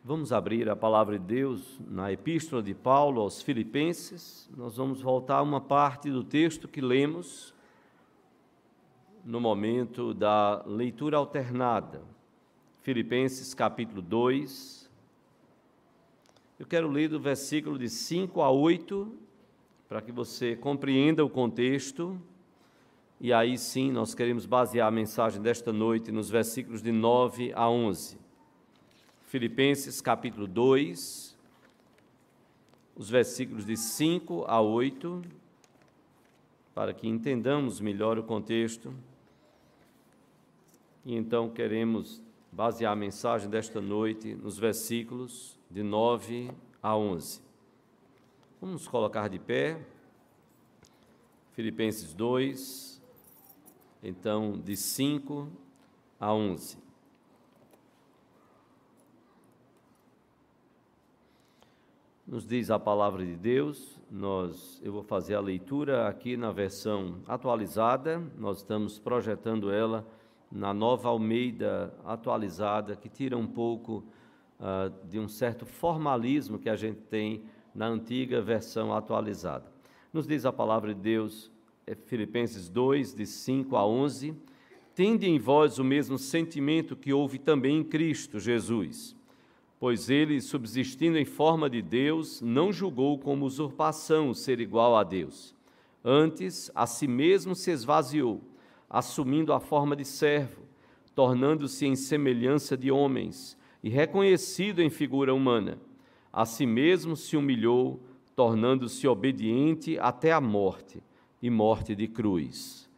Vamos abrir a palavra de Deus na Epístola de Paulo aos Filipenses. Nós vamos voltar a uma parte do texto que lemos no momento da leitura alternada. Filipenses capítulo 2. Eu quero ler do versículo de 5 a 8, para que você compreenda o contexto. E aí sim, nós queremos basear a mensagem desta noite nos versículos de 9 a 11. Filipenses capítulo 2, os versículos de 5 a 8, para que entendamos melhor o contexto. E então queremos basear a mensagem desta noite nos versículos de 9 a 11. Vamos nos colocar de pé. Filipenses 2, então de 5 a 11. Nos diz a palavra de Deus, eu vou fazer a leitura aqui na versão atualizada, nós estamos projetando ela na Nova Almeida atualizada, que tira um pouco de um certo formalismo que a gente tem na antiga versão atualizada. Nos diz a palavra de Deus, Filipenses 2, de 5 a 11, tende em vós o mesmo sentimento que houve também em Cristo Jesus, pois ele, subsistindo em forma de Deus, não julgou como usurpação ser igual a Deus. Antes, a si mesmo se esvaziou, assumindo a forma de servo, tornando-se em semelhança de homens, e reconhecido em figura humana. A si mesmo se humilhou, tornando-se obediente até a morte, e morte de cruz.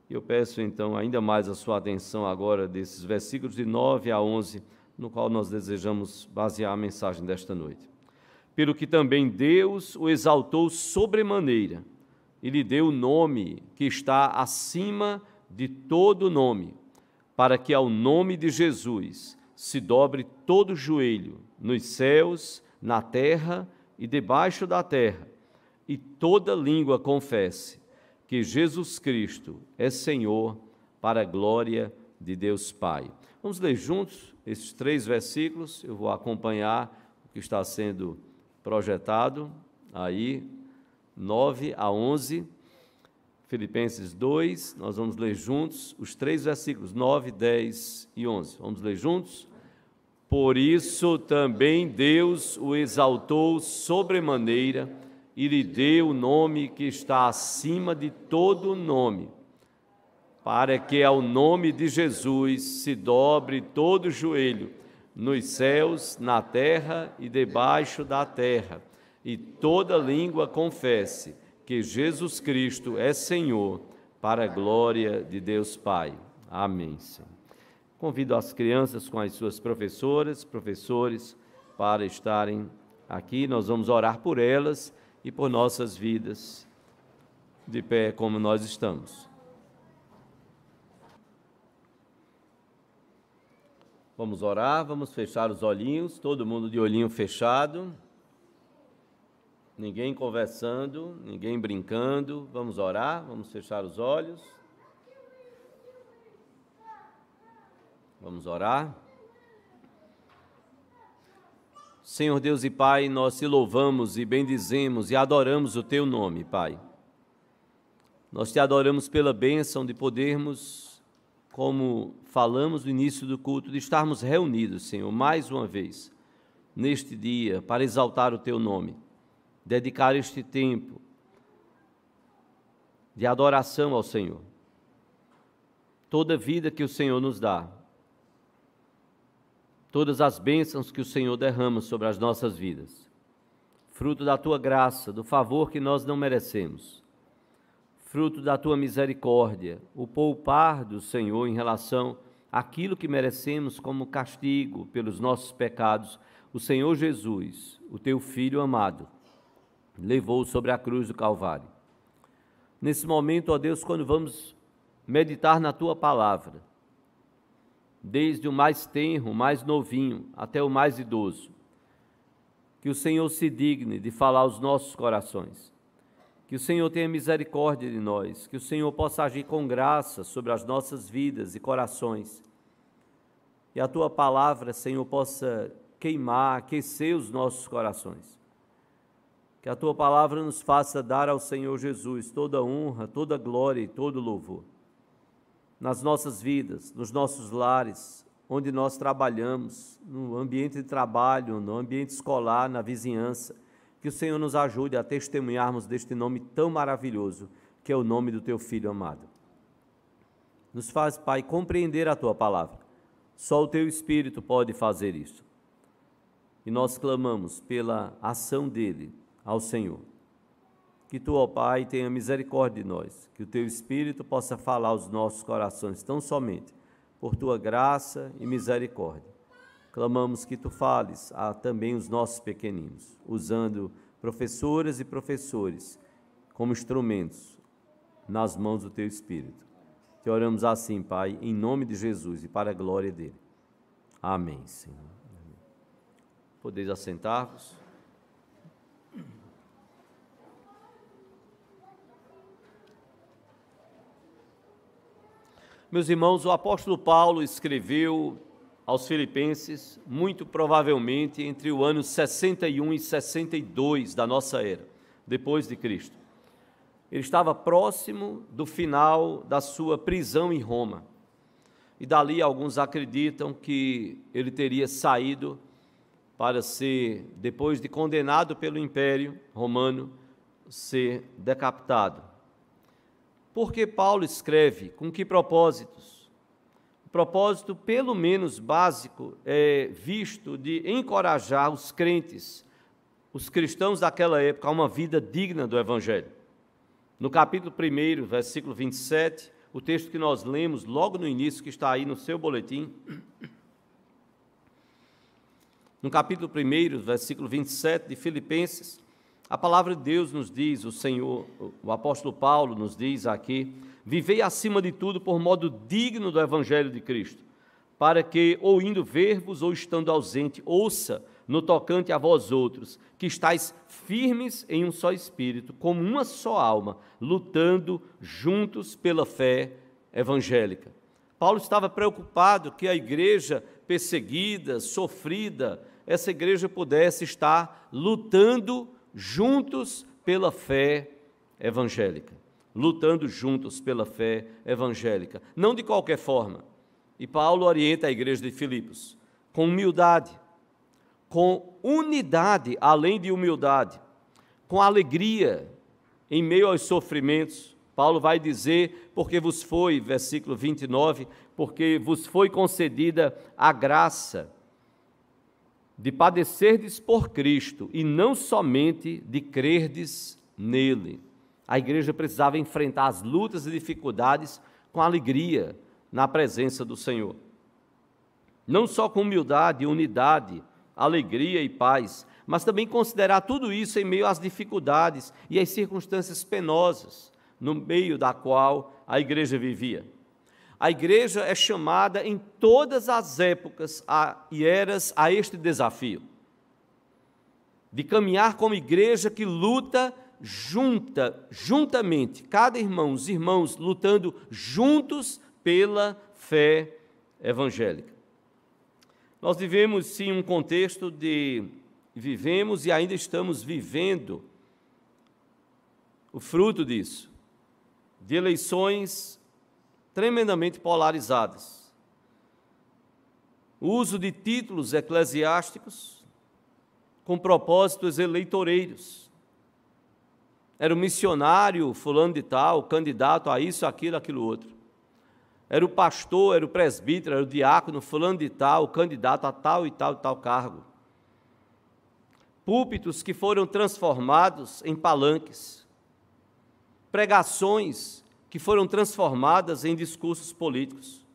Eu peço então ainda mais a sua atenção agora desses versículos de 9 a 11, no qual nós desejamos basear a mensagem desta noite. Pelo que também Deus o exaltou sobremaneira, e lhe deu o nome que está acima de todo nome, para que ao nome de Jesus se dobre todo joelho, nos céus, na terra e debaixo da terra, e toda língua confesse que Jesus Cristo é Senhor, para a glória de Deus Pai. Vamos ler juntos esses 3 versículos, eu vou acompanhar o que está sendo projetado aí, 9 a 11, Filipenses 2, nós vamos ler juntos os 3 versículos, 9, 10 e 11. Vamos ler juntos? Por isso também Deus o exaltou sobremaneira e lhe deu o nome que está acima de todo nome, para que ao nome de Jesus se dobre todo joelho, nos céus, na terra e debaixo da terra, e toda língua confesse que Jesus Cristo é Senhor, para a glória de Deus Pai. Amém, Senhor. Convido as crianças com as suas professoras, professores, para estarem aqui. Nós vamos orar por elas e por nossas vidas, de pé como nós estamos. Vamos orar, vamos fechar os olhinhos, todo mundo de olhinho fechado, ninguém conversando, ninguém brincando. Vamos orar, vamos fechar os olhos. Vamos orar. Senhor Deus e Pai, nós te louvamos e bendizemos e adoramos o teu nome, Pai. Nós te adoramos pela bênção de podermos, como falamos no início do culto, de estarmos reunidos, Senhor, mais uma vez, neste dia, para exaltar o teu nome, dedicar este tempo de adoração ao Senhor. Toda a vida que o Senhor nos dá, todas as bênçãos que o Senhor derrama sobre as nossas vidas, fruto da tua graça, do favor que nós não merecemos, fruto da tua misericórdia, o poupar do Senhor em relação àquilo que merecemos como castigo pelos nossos pecados, o Senhor Jesus, o teu Filho amado, levou sobre a cruz do Calvário. Nesse momento, ó Deus, quando vamos meditar na tua palavra, desde o mais tenro, o mais novinho, até o mais idoso, que o Senhor se digne de falar aos nossos corações, que o Senhor tenha misericórdia de nós, que o Senhor possa agir com graça sobre as nossas vidas e corações, e a tua palavra, Senhor, possa queimar, aquecer os nossos corações. Que a Tua palavra nos faça dar ao Senhor Jesus toda honra, toda glória e todo louvor. Nas nossas vidas, nos nossos lares, onde nós trabalhamos, no ambiente de trabalho, no ambiente escolar, na vizinhança, que o Senhor nos ajude a testemunharmos deste nome tão maravilhoso, que é o nome do Teu Filho amado. Nos faz, Pai, compreender a Tua palavra. Só o Teu Espírito pode fazer isso. E nós clamamos pela ação dEle ao Senhor. Que Tu, ó Pai, tenha misericórdia de nós, que o Teu Espírito possa falar aos nossos corações, tão somente por Tua graça e misericórdia. Clamamos que Tu fales a também os nossos pequeninos, usando professoras e professores como instrumentos nas mãos do Teu Espírito. Te oramos assim, Pai, em nome de Jesus e para a glória dEle. Amém, Senhor. Podeis assentar-vos. Meus irmãos, o apóstolo Paulo escreveu aos Filipenses, muito provavelmente entre o ano 61 e 62 da nossa era, depois de Cristo. Ele estava próximo do final da sua prisão em Roma. E dali alguns acreditam que ele teria saído para ser, depois de condenado pelo Império Romano, ser decapitado. Por que Paulo escreve? Com que propósitos? O propósito, pelo menos básico, é visto de encorajar os crentes, os cristãos daquela época, a uma vida digna do Evangelho. No capítulo 1, versículo 27, o texto que nós lemos logo no início, que está aí no seu boletim, no capítulo 1, versículo 27 de Filipenses, a palavra de Deus nos diz, o apóstolo Paulo nos diz aqui: vivei acima de tudo por modo digno do Evangelho de Cristo, para que, ou indo ver-vos, ou estando ausente, ouça no tocante a vós outros, que estáis firmes em um só espírito, como uma só alma, lutando juntos pela fé evangélica. Paulo estava preocupado que a igreja perseguida, sofrida, essa igreja pudesse estar lutando juntos pela fé evangélica, lutando juntos pela fé evangélica, não de qualquer forma. E Paulo orienta a igreja de Filipos com humildade, com unidade além de humildade, com alegria em meio aos sofrimentos. Paulo vai dizer, porque vos foi, versículo 29, porque vos foi concedida a graça de padecerdes por Cristo, e não somente de crerdes nele. A igreja precisava enfrentar as lutas e dificuldades com alegria na presença do Senhor. Não só com humildade, unidade, alegria e paz, mas também considerar tudo isso em meio às dificuldades e às circunstâncias penosas no meio da qual a igreja vivia. A igreja é chamada em todas as épocas e eras a este desafio, de caminhar como igreja que luta juntamente, cada irmão, os irmãos lutando juntos pela fé evangélica. Nós vivemos sim um contexto vivemos e ainda estamos vivendo o fruto disso, de eleições tremendamente polarizadas. O uso de títulos eclesiásticos com propósitos eleitoreiros. Era o missionário fulano de tal, candidato a isso, aquilo, aquilo outro. Era o pastor, era o presbítero, era o diácono fulano de tal, candidato a tal e tal cargo. Púlpitos que foram transformados em palanques. Pregações que foram transformadas em discursos políticos.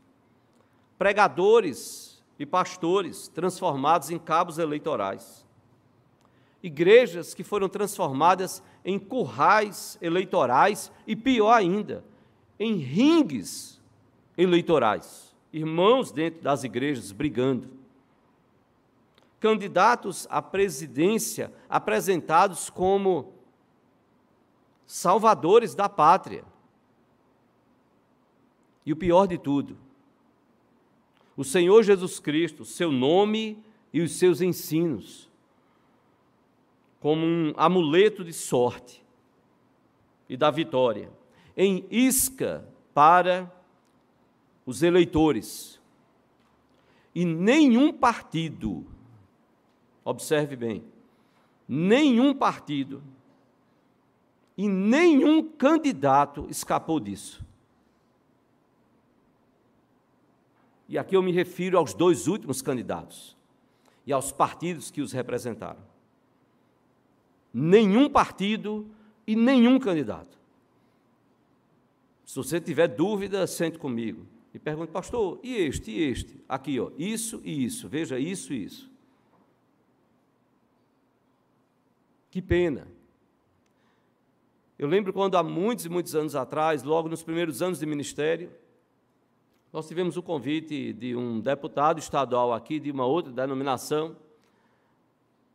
Pregadores e pastores transformados em cabos eleitorais. Igrejas que foram transformadas em currais eleitorais e, pior ainda, em ringues eleitorais. Irmãos dentro das igrejas brigando. Candidatos à presidência apresentados como salvadores da pátria. E o pior de tudo, o Senhor Jesus Cristo, seu nome e os seus ensinos como um amuleto de sorte e da vitória, em isca para os eleitores. E nenhum partido, observe bem, nenhum partido e nenhum candidato escapou disso. E aqui eu me refiro aos dois últimos candidatos e aos partidos que os representaram. Nenhum partido e nenhum candidato. Se você tiver dúvida, sente comigo e pergunte, pastor, e este, e este? Aqui, ó, isso e isso, veja isso e isso. Que pena. Eu lembro quando há muitos e muitos anos atrás, logo nos primeiros anos de ministério, nós tivemos o convite de um deputado estadual aqui, de uma outra denominação,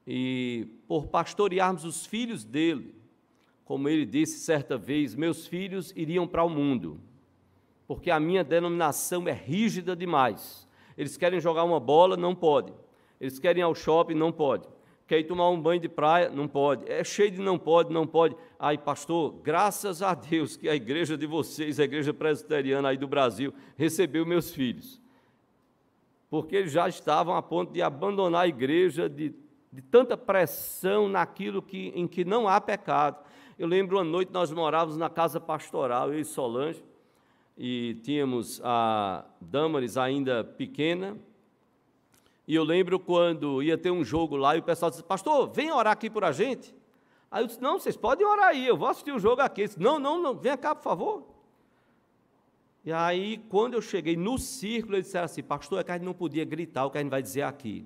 e por pastorearmos os filhos dele, como ele disse certa vez, meus filhos iriam para o mundo, porque a minha denominação é rígida demais. Eles querem jogar uma bola, não pode. Eles querem ir ao shopping, não pode. Quer ir tomar um banho de praia, não pode. É cheio de não pode, não pode. Ai, pastor, graças a Deus que a igreja de vocês, a igreja presbiteriana aí do Brasil, recebeu meus filhos. Porque eles já estavam a ponto de abandonar a igreja, de tanta pressão naquilo em que não há pecado. Eu lembro uma noite nós morávamos na casa pastoral, eu e Solange, e tínhamos a Damaris ainda pequena, e eu lembro quando ia ter um jogo lá, e o pessoal disse, pastor, vem orar aqui por a gente. Aí eu disse, não, vocês podem orar aí, eu vou assistir o jogo aqui. Ele disse, não, vem cá, por favor. E aí, quando eu cheguei no círculo, eles disseram assim, pastor, é que a gente não podia gritar o que a gente vai dizer aqui.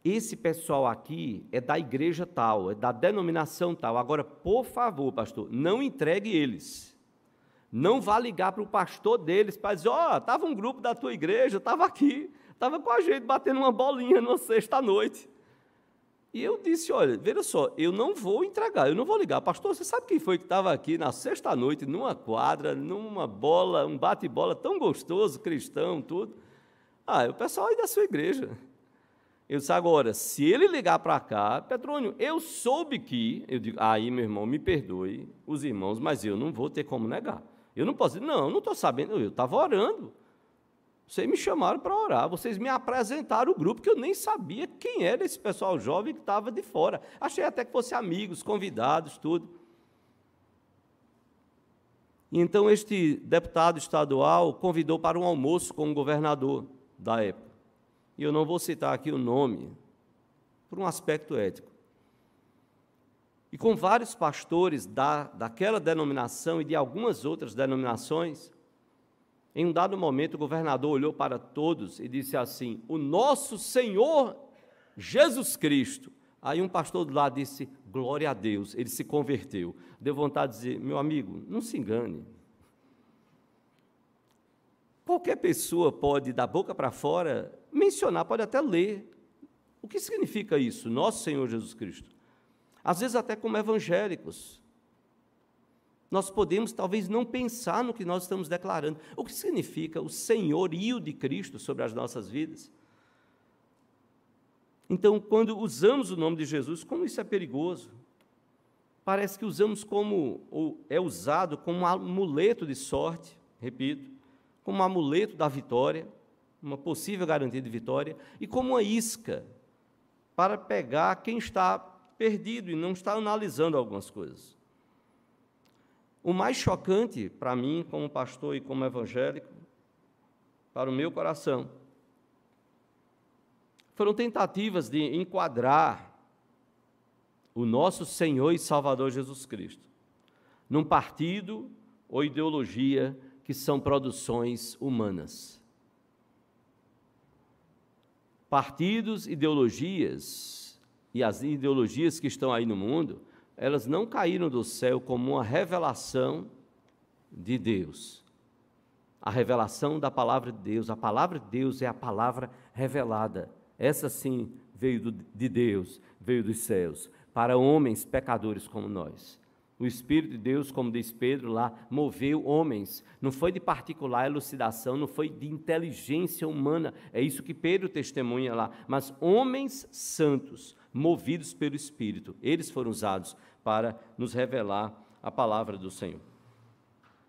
Esse pessoal aqui é da igreja tal, é da denominação tal. Agora, por favor, pastor, não entregue eles. Não vá ligar para o pastor deles para dizer, estava um grupo da tua igreja, estava aqui, estava com a gente batendo uma bolinha numa sexta-noite. E eu disse, olha, veja só, eu não vou entregar, eu não vou ligar. Pastor, você sabe quem foi que estava aqui na sexta-noite, numa quadra, numa bola, um bate-bola tão gostoso, cristão, tudo? É o pessoal aí da sua igreja. Eu disse, agora, se ele ligar para cá, Petrônio, eu soube que, eu digo, aí, meu irmão, me perdoe os irmãos, mas eu não vou ter como negar. Eu não posso dizer, não estou sabendo, eu estava orando. Vocês me chamaram para orar, vocês me apresentaram o grupo, que eu nem sabia quem era esse pessoal jovem que estava de fora. Achei até que fosse amigos, convidados, tudo. E então este deputado estadual convidou para um almoço com o governador da época. E eu não vou citar aqui o nome, por um aspecto ético. E com vários pastores daquela denominação e de algumas outras denominações, em um dado momento o governador olhou para todos e disse assim, o nosso Senhor Jesus Cristo. Aí um pastor do lado disse, glória a Deus, ele se converteu. Deu vontade de dizer, meu amigo, não se engane. Qualquer pessoa pode, da boca para fora, mencionar, pode até ler. O que significa isso? Nosso Senhor Jesus Cristo. Às vezes até como evangélicos, nós podemos talvez não pensar no que nós estamos declarando. O que significa o senhorio de Cristo sobre as nossas vidas? Então, quando usamos o nome de Jesus, como isso é perigoso? Parece que usamos ou é usado como um amuleto de sorte, repito, como um amuleto da vitória, uma possível garantia de vitória, e como uma isca para pegar quem está perdido e não está analisando algumas coisas. O mais chocante para mim, como pastor e como evangélico, para o meu coração, foram tentativas de enquadrar o nosso Senhor e Salvador Jesus Cristo num partido ou ideologia que são produções humanas. Partidos, ideologias, e as ideologias que estão aí no mundo, elas não caíram do céu como uma revelação de Deus. A revelação da palavra de Deus, a palavra de Deus é a palavra revelada. Essa sim veio de Deus, veio dos céus, para homens pecadores como nós. O Espírito de Deus, como diz Pedro lá, moveu homens. Não foi de particular elucidação, não foi de inteligência humana. É isso que Pedro testemunha lá. Mas homens santos, movidos pelo Espírito, eles foram usados para nos revelar a palavra do Senhor.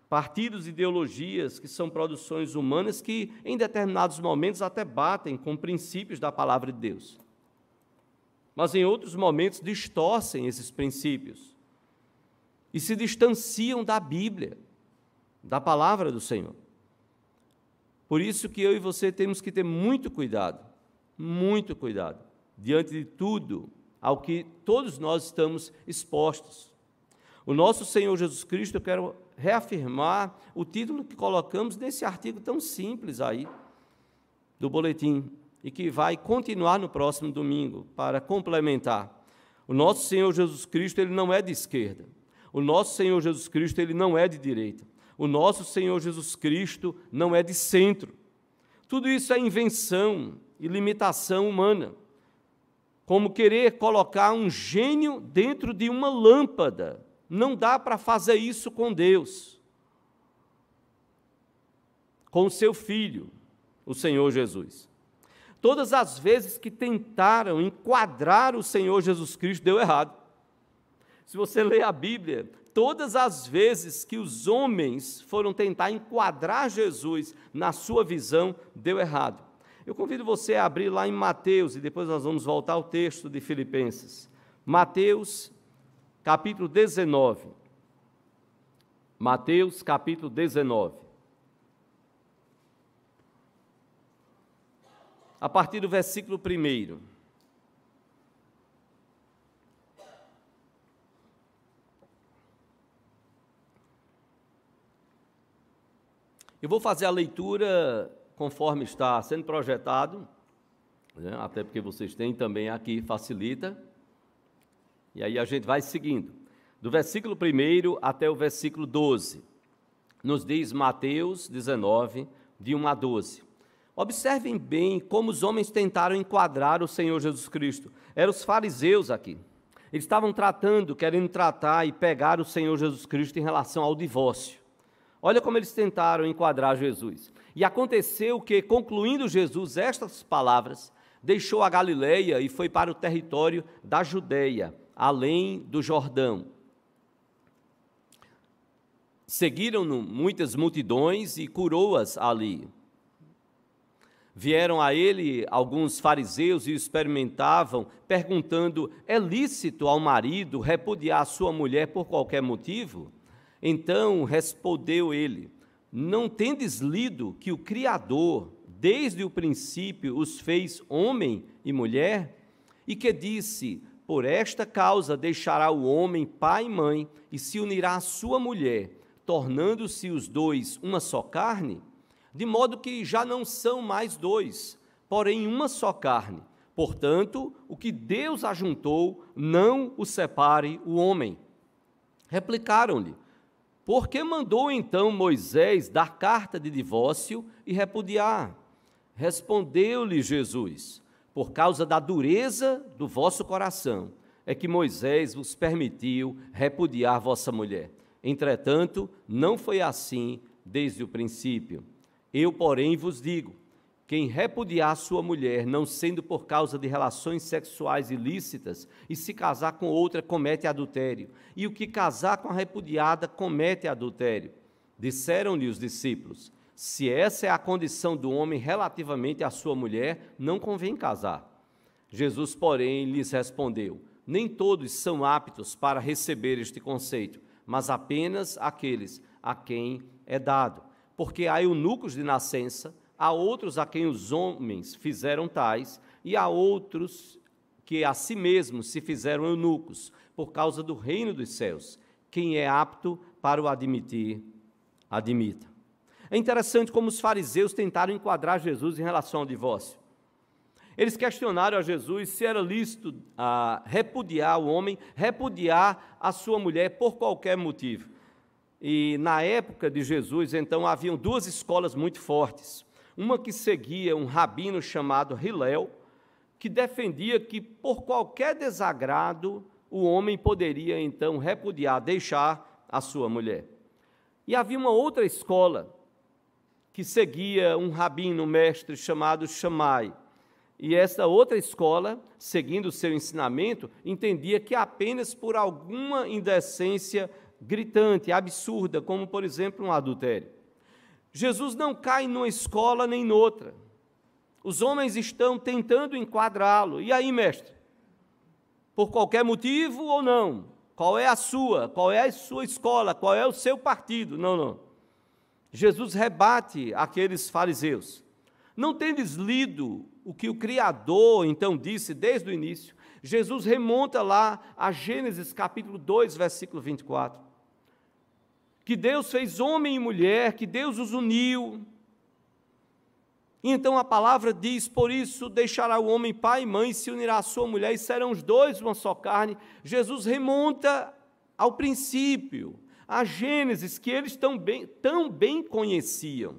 Partidos e ideologias que são produções humanas que, em determinados momentos, até batem com princípios da palavra de Deus. Mas, em outros momentos, distorcem esses princípios e se distanciam da Bíblia, da palavra do Senhor. Por isso que eu e você temos que ter muito cuidado, diante de tudo ao que todos nós estamos expostos. O nosso Senhor Jesus Cristo, eu quero reafirmar o título que colocamos nesse artigo tão simples aí, do boletim, e que vai continuar no próximo domingo, para complementar. O nosso Senhor Jesus Cristo, ele não é de esquerda. O nosso Senhor Jesus Cristo, ele não é de direita. O nosso Senhor Jesus Cristo não é de centro. Tudo isso é invenção e limitação humana. Como querer colocar um gênio dentro de uma lâmpada. Não dá para fazer isso com Deus. Com o seu Filho, o Senhor Jesus. Todas as vezes que tentaram enquadrar o Senhor Jesus Cristo, deu errado. Se você ler a Bíblia, todas as vezes que os homens foram tentar enquadrar Jesus na sua visão, deu errado. Eu convido você a abrir lá em Mateus, e depois nós vamos voltar ao texto de Filipenses. Mateus, capítulo 19. Mateus, capítulo 19. A partir do versículo 1. Eu vou fazer a leitura conforme está sendo projetado, né, até porque vocês têm também aqui, facilita, e aí a gente vai seguindo. Do versículo 1 até o versículo 12, nos diz Mateus 19, de 1 a 12. Observem bem como os homens tentaram enquadrar o Senhor Jesus Cristo. Eram os fariseus aqui. Eles estavam querendo tratar e pegar o Senhor Jesus Cristo em relação ao divórcio. Olha como eles tentaram enquadrar Jesus. E aconteceu que, concluindo Jesus estas palavras, deixou a Galileia e foi para o território da Judeia, além do Jordão. Seguiram-no muitas multidões e curou-as ali. Vieram a ele alguns fariseus e o experimentavam, perguntando: é lícito ao marido repudiar a sua mulher por qualquer motivo? Então respondeu ele: não tendes lido que o Criador, desde o princípio, os fez homem e mulher? E que disse: por esta causa deixará o homem pai e mãe, e se unirá à sua mulher, tornando-se os dois uma só carne? De modo que já não são mais dois, porém uma só carne. Portanto, o que Deus ajuntou, não o separe o homem. Replicaram-lhe: por que mandou então Moisés dar carta de divórcio e repudiar? Respondeu-lhe Jesus: por causa da dureza do vosso coração, é que Moisés vos permitiu repudiar vossa mulher. Entretanto, não foi assim desde o princípio. Eu, porém, vos digo: quem repudiar sua mulher, não sendo por causa de relações sexuais ilícitas, e se casar com outra, comete adultério. E o que casar com a repudiada, comete adultério. Disseram-lhe os discípulos: se essa é a condição do homem relativamente à sua mulher, não convém casar. Jesus, porém, lhes respondeu: nem todos são aptos para receber este conceito, mas apenas aqueles a quem é dado. Porque há eunucos de nascença, há outros a quem os homens fizeram tais, e há outros que a si mesmos se fizeram eunucos, por causa do reino dos céus. Quem é apto para o admitir, admita. É interessante como os fariseus tentaram enquadrar Jesus em relação ao divórcio. Eles questionaram a Jesus se era lícito repudiar o homem, repudiar a sua mulher por qualquer motivo. E na época de Jesus, então, haviam duas escolas muito fortes. Uma que seguia um rabino chamado Hilel, que defendia que por qualquer desagrado o homem poderia então repudiar, deixar a sua mulher. E havia uma outra escola que seguia um rabino mestre chamado Shammai. E essa outra escola, seguindo o seu ensinamento, entendia que apenas por alguma indecência gritante, absurda, como por exemplo um adultério. Jesus não cai numa escola nem noutra. Os homens estão tentando enquadrá-lo. E aí, mestre? Por qualquer motivo ou não? Qual é a sua? Qual é a sua escola? Qual é o seu partido? Não. Jesus rebate aqueles fariseus. Não tendes lido o que o Criador então disse desde o início? Jesus remonta lá a Gênesis capítulo 2, versículo 24. Que Deus fez homem e mulher, que Deus os uniu. Então a palavra diz, por isso deixará o homem pai e mãe, se unirá à sua mulher e serão os dois uma só carne. Jesus remonta ao princípio, a Gênesis, que eles tão bem conheciam.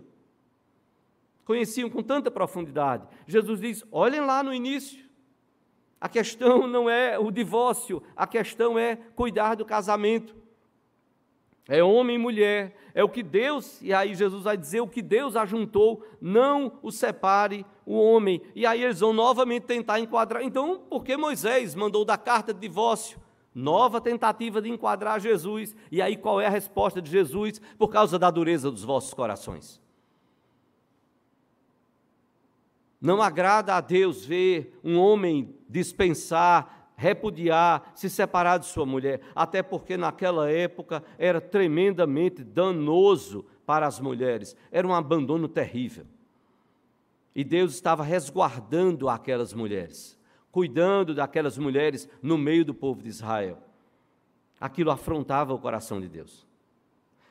Conheciam com tanta profundidade. Jesus diz, olhem lá no início, a questão não é o divórcio, a questão é cuidar do casamento. É homem e mulher, é o que Deus, e aí Jesus vai dizer, o que Deus ajuntou, não o separe o homem. E aí eles vão novamente tentar enquadrar. Então, por que Moisés mandou dar carta de divórcio? Nova tentativa de enquadrar Jesus. E aí qual é a resposta de Jesus? Por causa da dureza dos vossos corações. Não agrada a Deus ver um homem dispensar, repudiar, se separar de sua mulher, até porque naquela época era tremendamente danoso para as mulheres, era um abandono terrível. E Deus estava resguardando aquelas mulheres, cuidando daquelas mulheres no meio do povo de Israel. Aquilo afrontava o coração de Deus.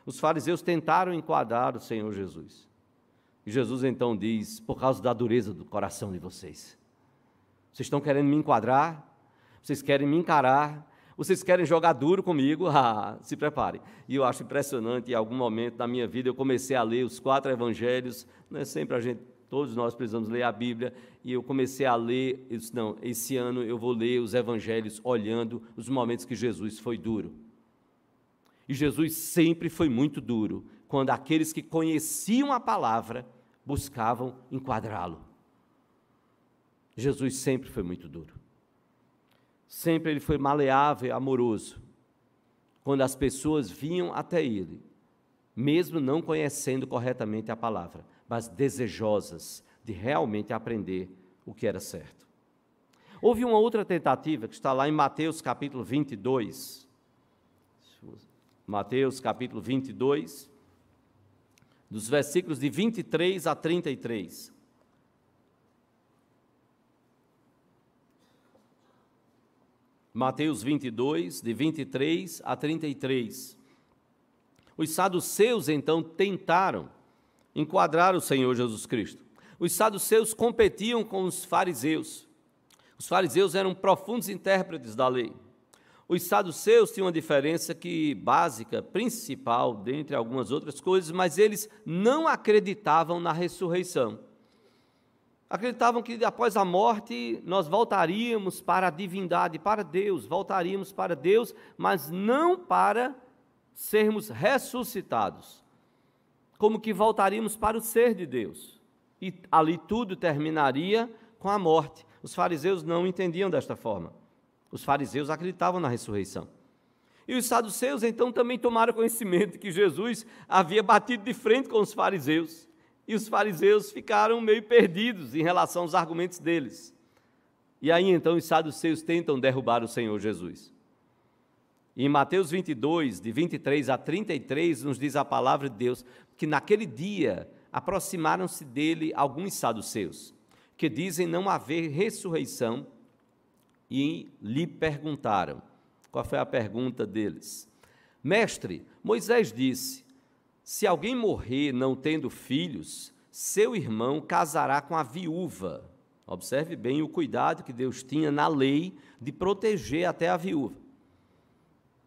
Os fariseus tentaram enquadrar o Senhor Jesus. E Jesus então diz, por causa da dureza do coração de vocês. Vocês estão querendo me enquadrar? Vocês querem me encarar? Vocês querem jogar duro comigo? Se preparem. E eu acho impressionante, em algum momento da minha vida, eu comecei a ler os 4 evangelhos, não é sempre todos nós precisamos ler a Bíblia, e eu comecei a ler, eu disse, não, esse ano eu vou ler os evangelhos olhando os momentos que Jesus foi duro. E Jesus sempre foi muito duro, quando aqueles que conheciam a palavra buscavam enquadrá-lo. Jesus sempre foi muito duro. Sempre ele foi maleável e amoroso, quando as pessoas vinham até ele, mesmo não conhecendo corretamente a palavra, mas desejosas de realmente aprender o que era certo. Houve uma outra tentativa, que está lá em Mateus capítulo 22, Mateus capítulo 22, dos versículos de 23 a 33. Mateus 22, de 23 a 33. Os saduceus, então, tentaram enquadrar o Senhor Jesus Cristo. Os saduceus competiam com os fariseus. Os fariseus eram profundos intérpretes da lei. Os saduceus tinham uma diferença básica, principal, dentre algumas outras coisas, mas eles não acreditavam na ressurreição. Acreditavam que após a morte nós voltaríamos para a divindade, para Deus, voltaríamos para Deus, mas não para sermos ressuscitados, como que voltaríamos para o ser de Deus, e ali tudo terminaria com a morte. Os fariseus não entendiam desta forma, os fariseus acreditavam na ressurreição. E os saduceus então também tomaram conhecimento que Jesus havia batido de frente com os fariseus, e os fariseus ficaram meio perdidos em relação aos argumentos deles. E aí então os saduceus tentam derrubar o Senhor Jesus. E em Mateus 22, de 23 a 33, nos diz a palavra de Deus, que naquele dia aproximaram-se dele alguns saduceus, que dizem não haver ressurreição, e lhe perguntaram. Qual foi a pergunta deles? Mestre, Moisés disse, se alguém morrer não tendo filhos, seu irmão casará com a viúva. Observe bem o cuidado que Deus tinha na lei de proteger até a viúva.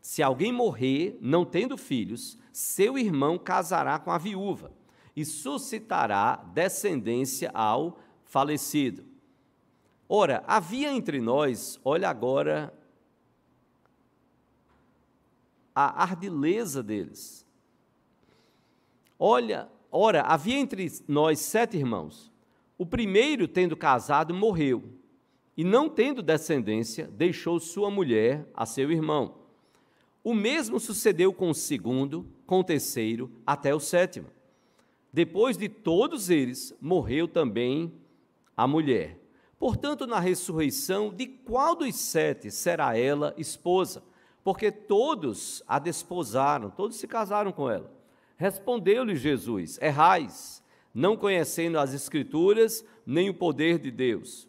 Se alguém morrer não tendo filhos, seu irmão casará com a viúva e suscitará descendência ao falecido. Ora, havia entre nós, olha agora a ardileza deles. Ora, havia entre nós 7 irmãos. O primeiro, tendo casado, morreu, e não tendo descendência, deixou sua mulher a seu irmão. O mesmo sucedeu com o segundo, com o terceiro, até o 7º. Depois de todos eles, morreu também a mulher. Portanto, na ressurreição, de qual dos 7 será ela esposa? Porque todos a desposaram, todos se casaram com ela. Respondeu-lhe Jesus: errais, não conhecendo as Escrituras, nem o poder de Deus.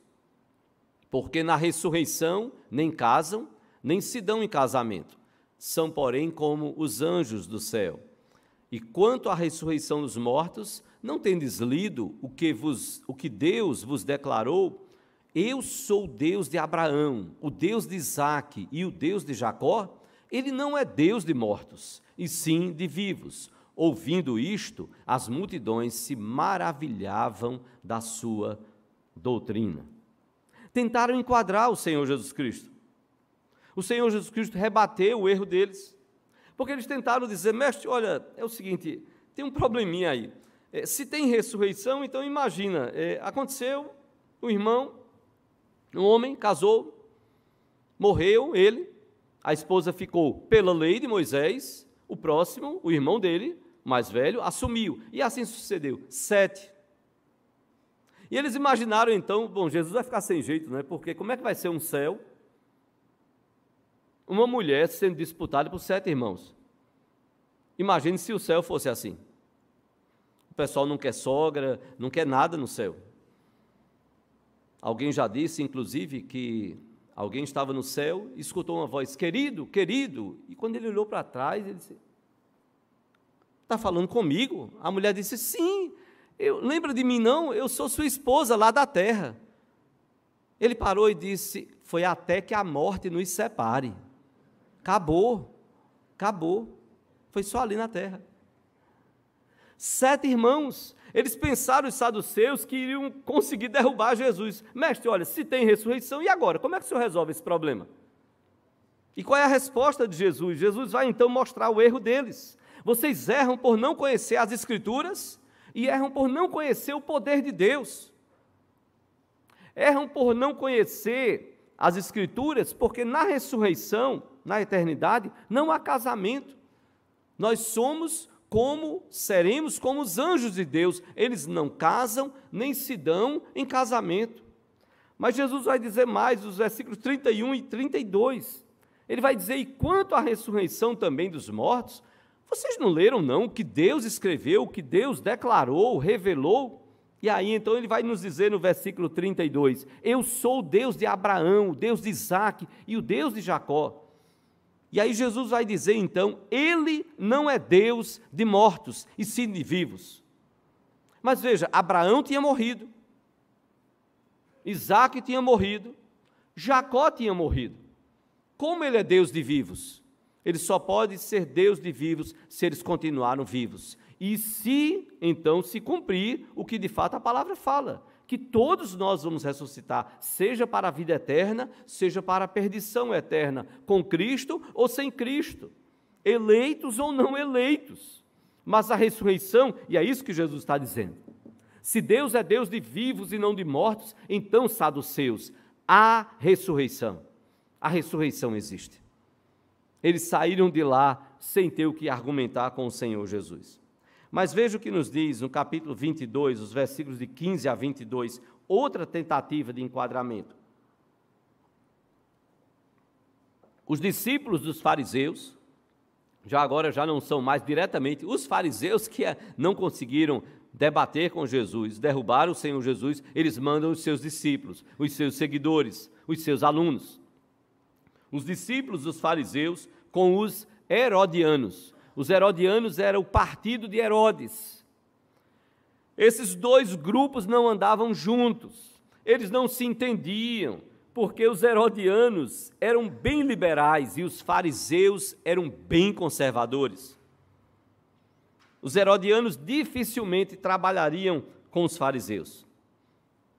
Porque na ressurreição nem casam, nem se dão em casamento. São, porém, como os anjos do céu. E quanto à ressurreição dos mortos, não tendes lido o que Deus vos declarou? Eu sou o Deus de Abraão, o Deus de Isaque e o Deus de Jacó? Ele não é Deus de mortos, e sim de vivos. Ouvindo isto, as multidões se maravilhavam da sua doutrina. Tentaram enquadrar o Senhor Jesus Cristo. O Senhor Jesus Cristo rebateu o erro deles, porque eles tentaram dizer: mestre, olha, é o seguinte, tem um probleminha aí. Se tem ressurreição, então imagina, aconteceu, um irmão, um homem, casou, morreu ele, a esposa ficou pela lei de Moisés, o próximo, o irmão dele, mais velho, assumiu, e assim sucedeu, 7. E eles imaginaram então, bom, Jesus vai ficar sem jeito, né? Porque como é que vai ser um céu, uma mulher sendo disputada por 7 irmãos? Imagine se o céu fosse assim. O pessoal não quer sogra, não quer nada no céu. Alguém já disse, inclusive, que alguém estava no céu e escutou uma voz: querido, querido, e quando ele olhou para trás, ele disse: está falando comigo? A mulher disse: sim, lembra de mim não? Eu sou sua esposa lá da terra. Ele parou e disse: foi até que a morte nos separe. Acabou, foi só ali na terra. 7 irmãos, eles pensaram, os saduceus, que iriam conseguir derrubar Jesus. Mestre, olha, se tem ressurreição, e agora? Como é que o senhor resolve esse problema? E qual é a resposta de Jesus? Jesus vai então mostrar o erro deles. Vocês erram por não conhecer as Escrituras e erram por não conhecer o poder de Deus. Erram por não conhecer as Escrituras, porque na ressurreição, na eternidade, não há casamento. Nós seremos como os anjos de Deus. Eles não casam, nem se dão em casamento. Mas Jesus vai dizer mais, os versículos 31 e 32. Ele vai dizer: e quanto à ressurreição também dos mortos, vocês não leram não o que Deus escreveu, o que Deus declarou, revelou? E aí então ele vai nos dizer no versículo 32, eu sou o Deus de Abraão, o Deus de Isaque e o Deus de Jacó. E aí Jesus vai dizer então, ele não é Deus de mortos e sim de vivos. Mas veja, Abraão tinha morrido, Isaque tinha morrido, Jacó tinha morrido. Como ele é Deus de vivos? Ele só pode ser Deus de vivos se eles continuaram vivos. E se, então, se cumprir o que de fato a palavra fala, que todos nós vamos ressuscitar, seja para a vida eterna, seja para a perdição eterna, com Cristo ou sem Cristo, eleitos ou não eleitos. Mas a ressurreição, e é isso que Jesus está dizendo, se Deus é Deus de vivos e não de mortos, então, saduceus, há ressurreição. A ressurreição existe. Eles saíram de lá sem ter o que argumentar com o Senhor Jesus. Mas veja o que nos diz no capítulo 22, os versículos de 15 a 22, outra tentativa de enquadramento. Os discípulos dos fariseus, agora já não são mais diretamente os fariseus que não conseguiram debater com Jesus, derrubar o Senhor Jesus, eles mandam os seus discípulos, os seus seguidores, os seus alunos. Os discípulos dos fariseus com os herodianos. Os herodianos eram o partido de Herodes. Esses dois grupos não andavam juntos, eles não se entendiam, porque os herodianos eram bem liberais e os fariseus eram bem conservadores. Os herodianos dificilmente trabalhariam com os fariseus,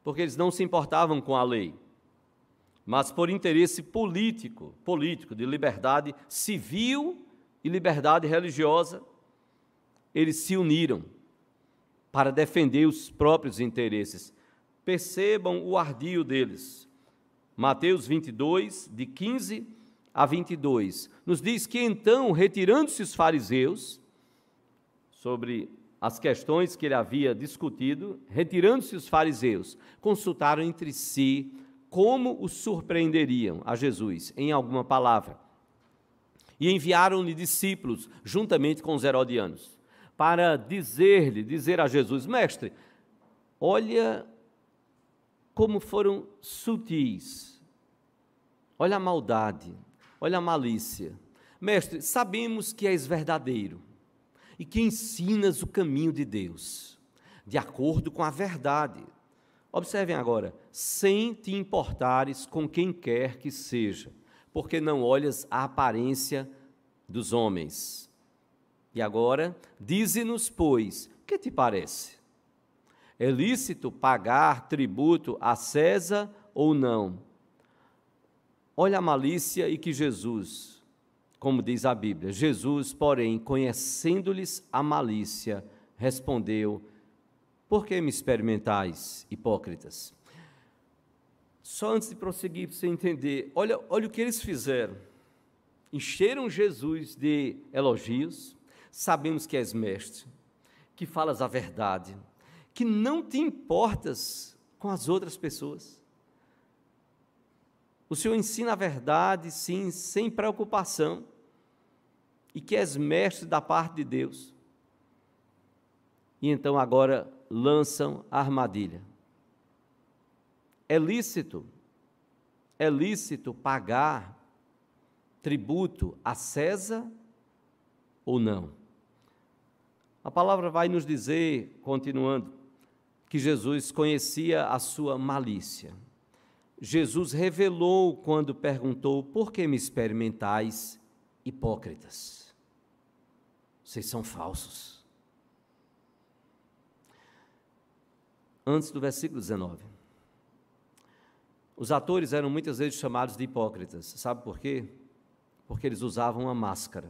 porque eles não se importavam com a lei, mas por interesse político de liberdade civil e liberdade religiosa, eles se uniram para defender os próprios interesses. Percebam o ardio deles. Mateus 22, de 15 a 22, nos diz que então, retirando-se os fariseus, sobre as questões que ele havia discutido, retirando-se os fariseus, consultaram entre si como o surpreenderiam a Jesus em alguma palavra. E enviaram-lhe discípulos, juntamente com os herodianos, para dizer a Jesus: mestre, olha como foram sutis, olha a maldade, olha a malícia. Mestre, sabemos que és verdadeiro e que ensinas o caminho de Deus, de acordo com a verdade. Observem agora, sem te importares com quem quer que seja, porque não olhas a aparência dos homens. E agora, dize-nos, pois, o que te parece? É lícito pagar tributo a César ou não? Olha a malícia e que Jesus, como diz a Bíblia, Jesus, porém, conhecendo-lhes a malícia, respondeu: por que me experimentais, hipócritas? Só antes de prosseguir, para você entender, olha o que eles fizeram. Encheram Jesus de elogios. Sabemos que és mestre, que falas a verdade, que não te importas com as outras pessoas. O Senhor ensina a verdade, sim, sem preocupação, e que és mestre da parte de Deus. E então agora lançam a armadilha. É lícito pagar tributo a César ou não? A palavra vai nos dizer, continuando, que Jesus conhecia a sua malícia. Jesus revelou quando perguntou: por que me experimentais, hipócritas? Vocês são falsos. Antes do versículo 19. Os atores eram muitas vezes chamados de hipócritas. Sabe por quê? Porque eles usavam uma máscara.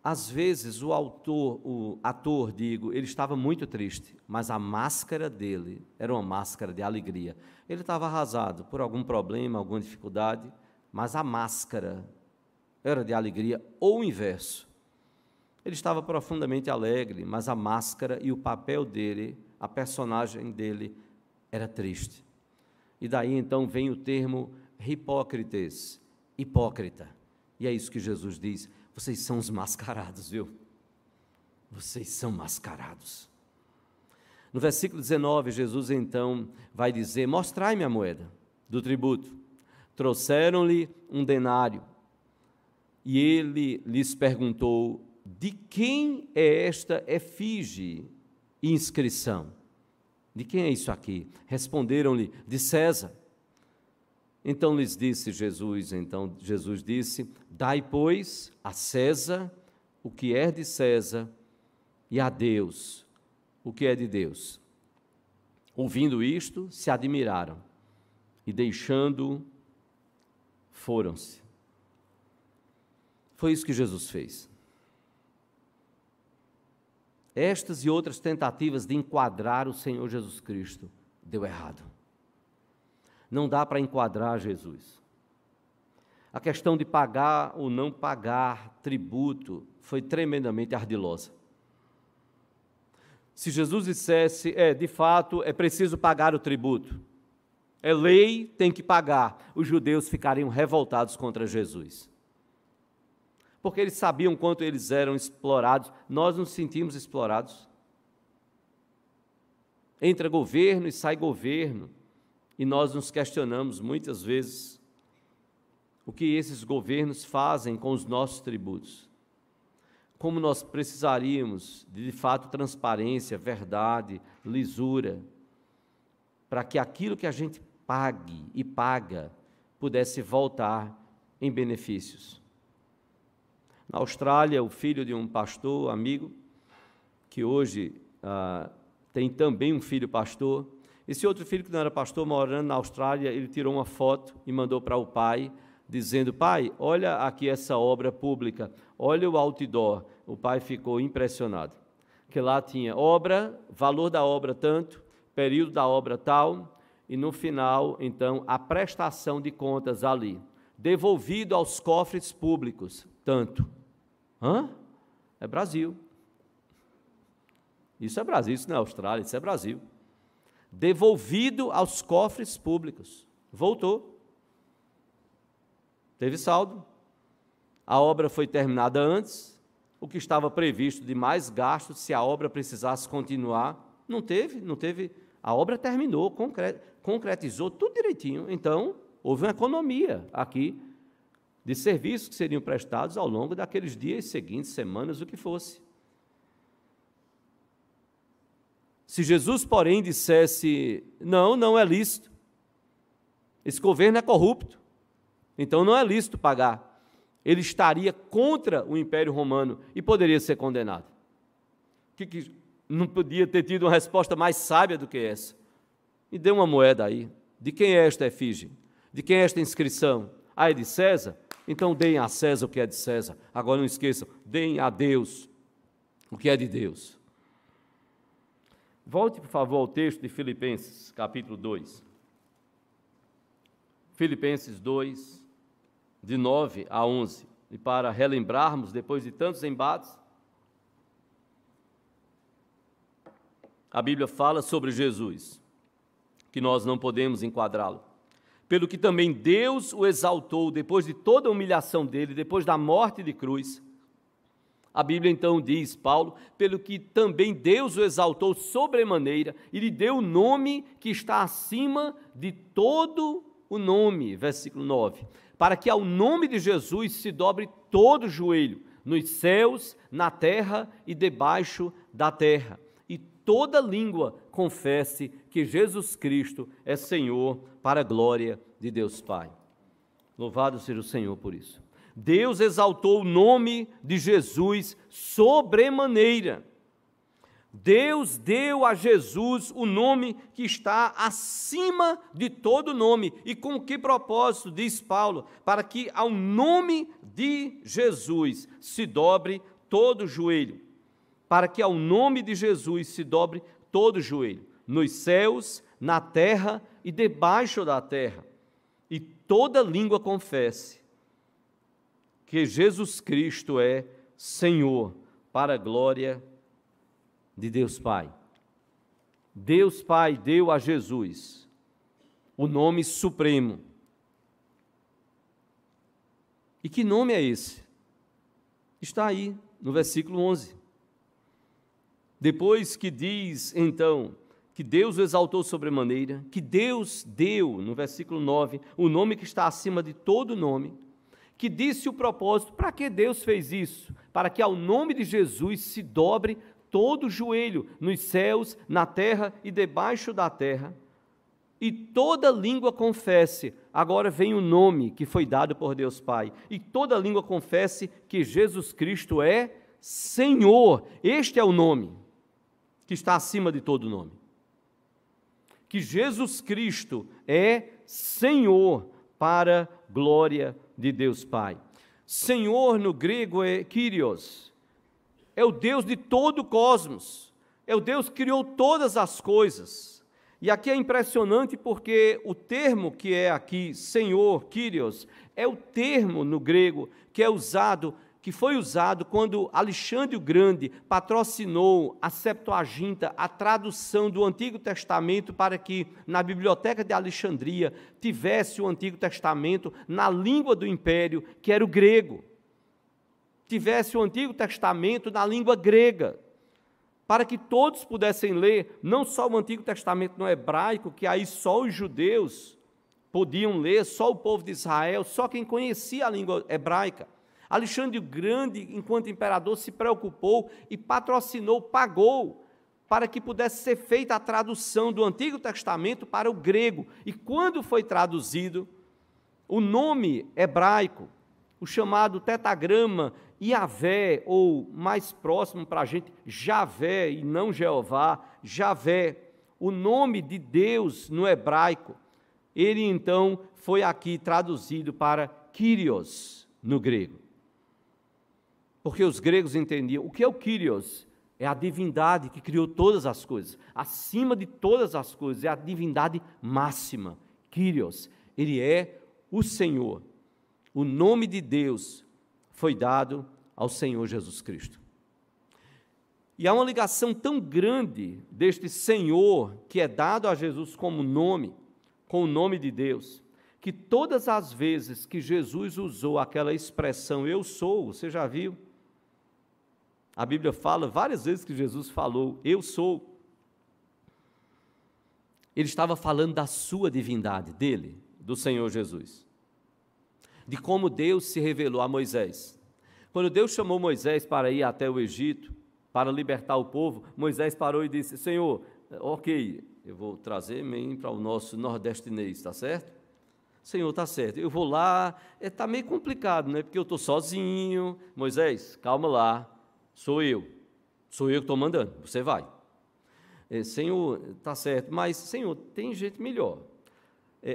Às vezes o ator, ele estava muito triste, mas a máscara dele era uma máscara de alegria. Ele estava arrasado por algum problema, alguma dificuldade, mas a máscara era de alegria, ou o inverso. Ele estava profundamente alegre, mas a máscara e o papel dele, a personagem dele, era triste. E daí então vem o termo hipócrites, hipócrita. E é isso que Jesus diz: vocês são os mascarados, viu? Vocês são mascarados. No versículo 19, Jesus então vai dizer: mostrai-me a moeda do tributo. Trouxeram-lhe um denário. E ele lhes perguntou: de quem é esta efígie e inscrição? De quem é isso aqui? Responderam-lhe: de César. Então lhes disse Jesus, disse: dai, pois, a César o que é de César e a Deus o que é de Deus. Ouvindo isto, se admiraram e, deixando-o, foram-se. Foi isso que Jesus fez. Estas e outras tentativas de enquadrar o Senhor Jesus Cristo deu errado. Não dá para enquadrar Jesus. A questão de pagar ou não pagar tributo foi tremendamente ardilosa. Se Jesus dissesse: de fato, é preciso pagar o tributo, é lei, tem que pagar, os judeus ficariam revoltados contra Jesus. Porque eles sabiam quanto eles eram explorados. Nós nos sentimos explorados. Entra governo e sai governo. E nós nos questionamos muitas vezes o que esses governos fazem com os nossos tributos. Como nós precisaríamos de fato, transparência, verdade, lisura, para que aquilo que a gente pague e paga pudesse voltar em benefícios. Na Austrália, o filho de um pastor, amigo, que hoje tem também um filho pastor, esse outro filho que não era pastor, morando na Austrália, ele tirou uma foto e mandou para o pai, dizendo: pai, olha aqui essa obra pública, olha o outdoor. O pai ficou impressionado, que lá tinha obra, valor da obra tanto, período da obra tal, e no final, então, a prestação de contas ali, devolvido aos cofres públicos, tanto. É Brasil. Isso é Brasil, isso não é Austrália, isso é Brasil. Devolvido aos cofres públicos. Voltou. Teve saldo. A obra foi terminada antes. O que estava previsto de mais gastos, se a obra precisasse continuar, não teve. A obra terminou, concretizou tudo direitinho. Então, houve uma economia aqui de serviços que seriam prestados ao longo daqueles dias seguintes, semanas, o que fosse. Se Jesus, porém, dissesse: não é lícito, esse governo é corrupto, então não é lícito pagar, ele estaria contra o Império Romano e poderia ser condenado. Que não podia ter tido uma resposta mais sábia do que essa? Me dê uma moeda aí. De quem é esta efígie? De quem é esta inscrição? É de César? Então deem a César o que é de César. Agora não esqueçam, deem a Deus o que é de Deus. Volte, por favor, ao texto de Filipenses, capítulo 2. Filipenses 2, de 9 a 11. E para relembrarmos, depois de tantos embates, a Bíblia fala sobre Jesus, que nós não podemos enquadrá-lo. Pelo que também Deus o exaltou, depois de toda a humilhação dele, depois da morte de cruz. A Bíblia então diz, Paulo, pelo que também Deus o exaltou sobremaneira e lhe deu o nome que está acima de todo o nome, versículo 9, para que ao nome de Jesus se dobre todo o joelho, nos céus, na terra e debaixo da terra, e toda língua confesse que Jesus Cristo é Senhor, para a glória de Deus Pai. Louvado seja o Senhor por isso. Deus exaltou o nome de Jesus sobremaneira. Deus deu a Jesus o nome que está acima de todo nome. E com que propósito, diz Paulo? Para que ao nome de Jesus se dobre todo o joelho. Para que ao nome de Jesus se dobre todo o joelho, nos céus, na terra e debaixo da terra. E toda língua confesse que Jesus Cristo é Senhor, para a glória de Deus Pai. Deus Pai deu a Jesus o nome supremo. E que nome é esse? Está aí no versículo 11. Depois que diz, então, que Deus o exaltou sobremaneira, que Deus deu, no versículo 9, o nome que está acima de todo nome, que disse o propósito, para que Deus fez isso? Para que ao nome de Jesus se dobre todo o joelho, nos céus, na terra e debaixo da terra, e toda língua confesse, agora vem o nome que foi dado por Deus Pai, e toda língua confesse que Jesus Cristo é Senhor. Este é o nome que está acima de todo nome. Que Jesus Cristo é Senhor, para glória de Deus Pai. Senhor no grego é Kyrios, é o Deus de todo o cosmos, é o Deus que criou todas as coisas. E aqui é impressionante porque o termo que é aqui, Senhor, Kyrios, é o termo no grego que foi usado quando Alexandre o Grande patrocinou a Septuaginta, a tradução do Antigo Testamento, para que na Biblioteca de Alexandria tivesse o Antigo Testamento na língua do Império, que era o grego. Tivesse o Antigo Testamento na língua grega, para que todos pudessem ler, não só o Antigo Testamento no hebraico, que aí só os judeus podiam ler, só o povo de Israel, só quem conhecia a língua hebraica. Alexandre o Grande, enquanto imperador, se preocupou e patrocinou, pagou, para que pudesse ser feita a tradução do Antigo Testamento para o grego. E quando foi traduzido, o nome hebraico, o chamado tetagrama Iavé, ou mais próximo para a gente, Javé, e não Jeová, Javé, o nome de Deus no hebraico, ele então foi aqui traduzido para Kyrios, no grego. Porque os gregos entendiam, o que é o Kyrios? É a divindade que criou todas as coisas. Acima de todas as coisas, é a divindade máxima, Kyrios. Ele é o Senhor. O nome de Deus foi dado ao Senhor Jesus Cristo. E há uma ligação tão grande deste Senhor, que é dado a Jesus como nome, com o nome de Deus, que todas as vezes que Jesus usou aquela expressão, eu sou, você já viu? A Bíblia fala várias vezes que Jesus falou, eu sou. Ele estava falando da sua divindade, dele, do Senhor Jesus. De como Deus se revelou a Moisés. Quando Deus chamou Moisés para ir até o Egito, para libertar o povo, Moisés parou e disse, Senhor, ok, eu vou trazer para o nosso nordestinês, está certo? Senhor, está certo, eu vou lá, está meio complicado, né? Porque eu estou sozinho. Moisés, calma lá, sou eu que estou mandando, você vai. Senhor, está certo, mas Senhor, tem gente melhor.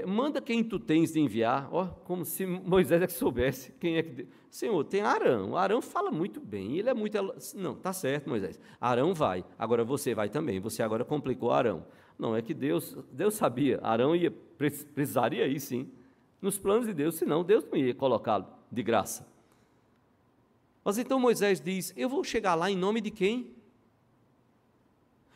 Manda quem tu tens de enviar, como se Moisés é que soubesse quem é que... Senhor, tem Arão, Arão fala muito bem, ele é muito... Não, está certo, Moisés, Arão vai, agora você vai também, você agora complicou Arão. Não, é que Deus sabia, Arão precisaria ir sim, nos planos de Deus, senão Deus não ia colocá-lo de graça. Mas então Moisés diz, eu vou chegar lá em nome de quem?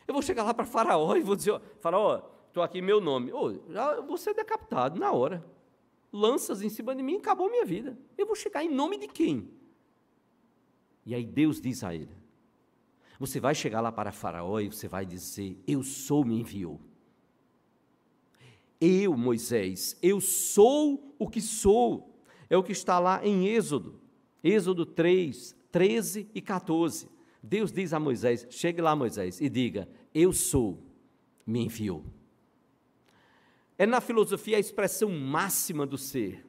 Eu vou chegar lá para Faraó e vou dizer, Faraó, estou aqui meu nome. Já vou ser decapitado na hora. Lanças em cima de mim, acabou minha vida. Eu vou chegar em nome de quem? E aí Deus diz a ele, você vai chegar lá para Faraó e você vai dizer, eu sou, me enviou. Eu, Moisés, eu sou o que sou. É o que está lá em Êxodo 3, 13 e 14. Deus diz a Moisés, chegue lá Moisés e diga, eu sou, me enviou. É na filosofia a expressão máxima do ser.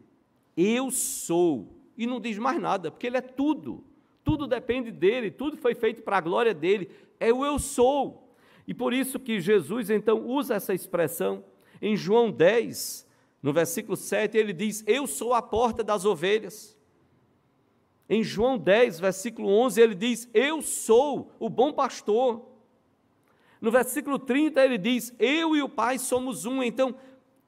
Eu sou. E não diz mais nada, porque ele é tudo. Tudo depende dele, tudo foi feito para a glória dele. É o eu sou. E por isso que Jesus então usa essa expressão. Em João 10, no versículo 7, ele diz, eu sou a porta das ovelhas. Em João 10, versículo 11, ele diz, eu sou o bom pastor. No versículo 30, ele diz, eu e o Pai somos um. Então,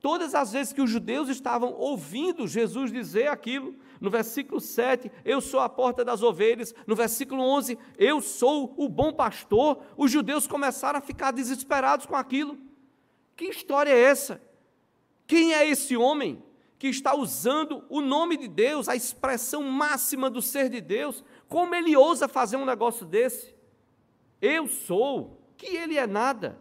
todas as vezes que os judeus estavam ouvindo Jesus dizer aquilo, no versículo 7, eu sou a porta das ovelhas, no versículo 11, eu sou o bom pastor, os judeus começaram a ficar desesperados com aquilo. Que história é essa? Quem é esse homem que está usando o nome de Deus, a expressão máxima do ser de Deus? Como ele ousa fazer um negócio desse? Eu sou, que ele é nada.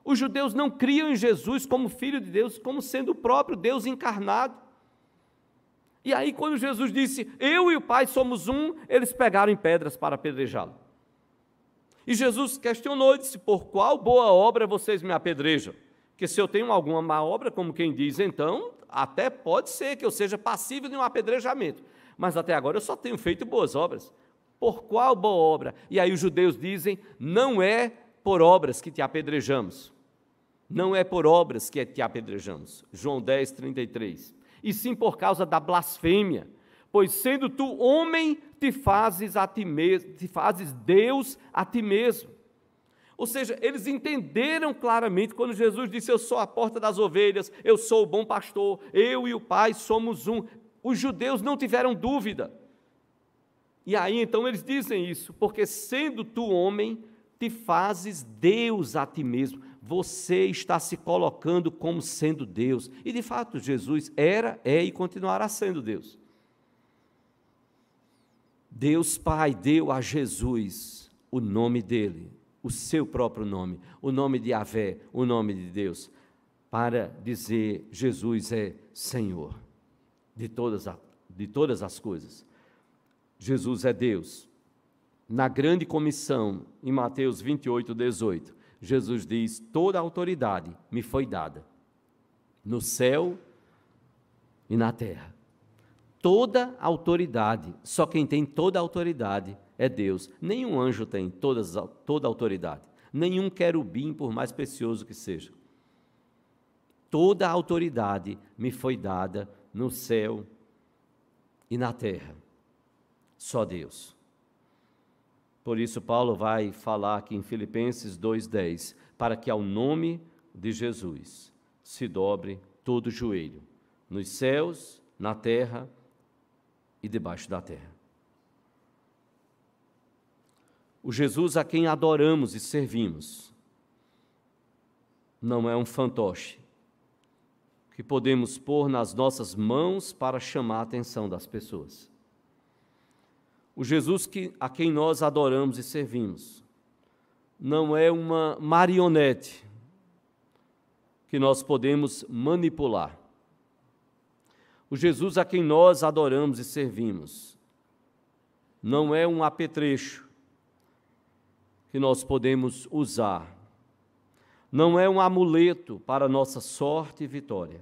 Os judeus não criam em Jesus como Filho de Deus, como sendo o próprio Deus encarnado. E aí, quando Jesus disse, eu e o Pai somos um, eles pegaram em pedras para apedrejá-lo. E Jesus questionou e disse, por qual boa obra vocês me apedrejam? Porque se eu tenho alguma má obra, como quem diz, então, até pode ser que eu seja passível de um apedrejamento. Mas até agora eu só tenho feito boas obras. Por qual boa obra? E aí os judeus dizem, não é por obras que te apedrejamos. Não é por obras que te apedrejamos. João 10, 33. E sim por causa da blasfêmia. Pois sendo tu homem, te fazes a ti mesmo, te fazes Deus a ti mesmo. Ou seja, eles entenderam claramente quando Jesus disse, eu sou a porta das ovelhas, eu sou o bom pastor, eu e o Pai somos um. Os judeus não tiveram dúvida. E aí então eles dizem isso, porque sendo tu homem, te fazes Deus a ti mesmo. Você está se colocando como sendo Deus. E de fato, Jesus era, é e continuará sendo Deus. Deus Pai deu a Jesus o nome dele, o seu próprio nome, o nome de Yahvé, o nome de Deus, para dizer Jesus é Senhor de todas as coisas. Jesus é Deus. Na grande comissão, em Mateus 28, 18, Jesus diz, toda a autoridade me foi dada, no céu e na terra. Toda a autoridade, só quem tem toda a autoridade é Deus. Nenhum anjo tem toda a autoridade, nenhum querubim, por mais precioso que seja. toda a autoridade me foi dada no céu e na terra. Só Deus. Por isso Paulo vai falar aqui em Filipenses 2:10, para que ao nome de Jesus se dobre todo o joelho, nos céus, na terra e debaixo da terra. O Jesus a quem adoramos e servimos não é um fantoche que podemos pôr nas nossas mãos para chamar a atenção das pessoas. O Jesus a quem nós adoramos e servimos não é uma marionete que nós podemos manipular. O Jesus a quem nós adoramos e servimos não é um apetrecho que nós podemos usar. Não é um amuleto para nossa sorte e vitória.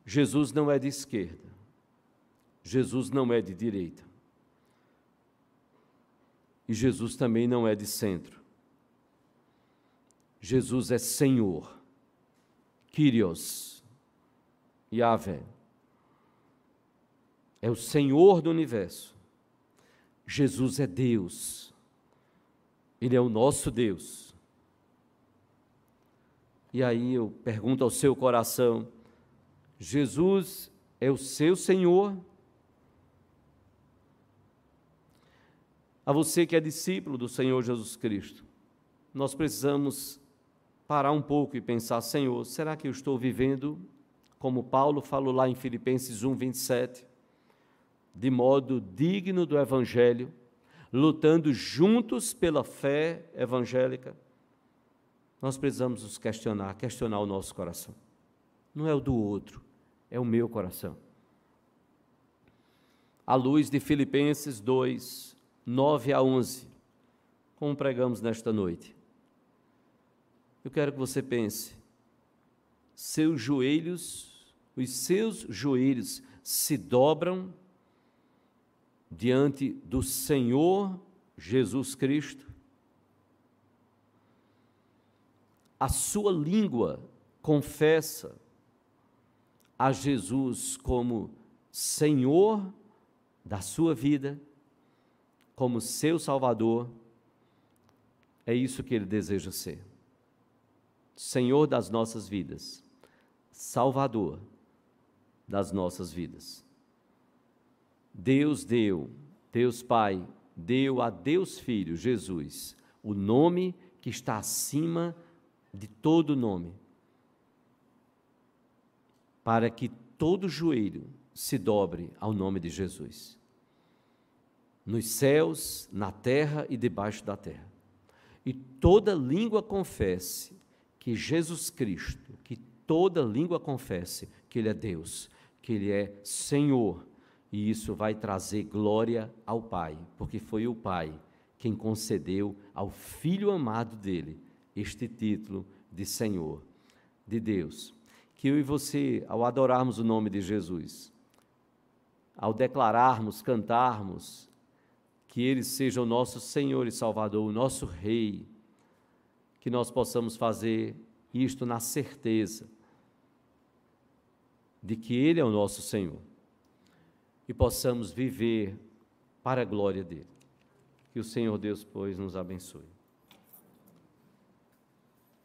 Jesus não é de esquerda. Jesus não é de direita. E Jesus também não é de centro. Jesus é Senhor, Kyrios, Yahvé. É o Senhor do universo. Jesus é Deus. Ele é o nosso Deus. E aí eu pergunto ao seu coração, Jesus é o seu Senhor? A você que é discípulo do Senhor Jesus Cristo, nós precisamos parar um pouco e pensar, Senhor, será que eu estou vivendo, como Paulo falou lá em Filipenses 1:27, de modo digno do Evangelho, lutando juntos pela fé evangélica? Nós precisamos nos questionar o nosso coração. Não é o do outro, é o meu coração. À luz de Filipenses 2:9-11, como pregamos nesta noite, eu quero que você pense, os seus joelhos se dobram diante do Senhor Jesus Cristo, a sua língua confessa a Jesus como Senhor da sua vida, como seu Salvador. É isso que Ele deseja ser. Senhor das nossas vidas, Salvador das nossas vidas. Deus Pai, deu a Deus Filho, Jesus, o nome que está acima de todo nome, para que todo joelho se dobre ao nome de Jesus, nos céus, na terra e debaixo da terra, e toda língua confesse que Jesus Cristo, que toda língua confesse que Ele é Deus, que Ele é Senhor, e isso vai trazer glória ao Pai, porque foi o Pai quem concedeu ao Filho amado dele este título de Senhor, de Deus. Que eu e você, ao adorarmos o nome de Jesus, ao declararmos, cantarmos, que Ele seja o nosso Senhor e Salvador, o nosso Rei, que nós possamos fazer isto na certeza de que Ele é o nosso Senhor e possamos viver para a glória dEle. Que o Senhor Deus, pois, nos abençoe.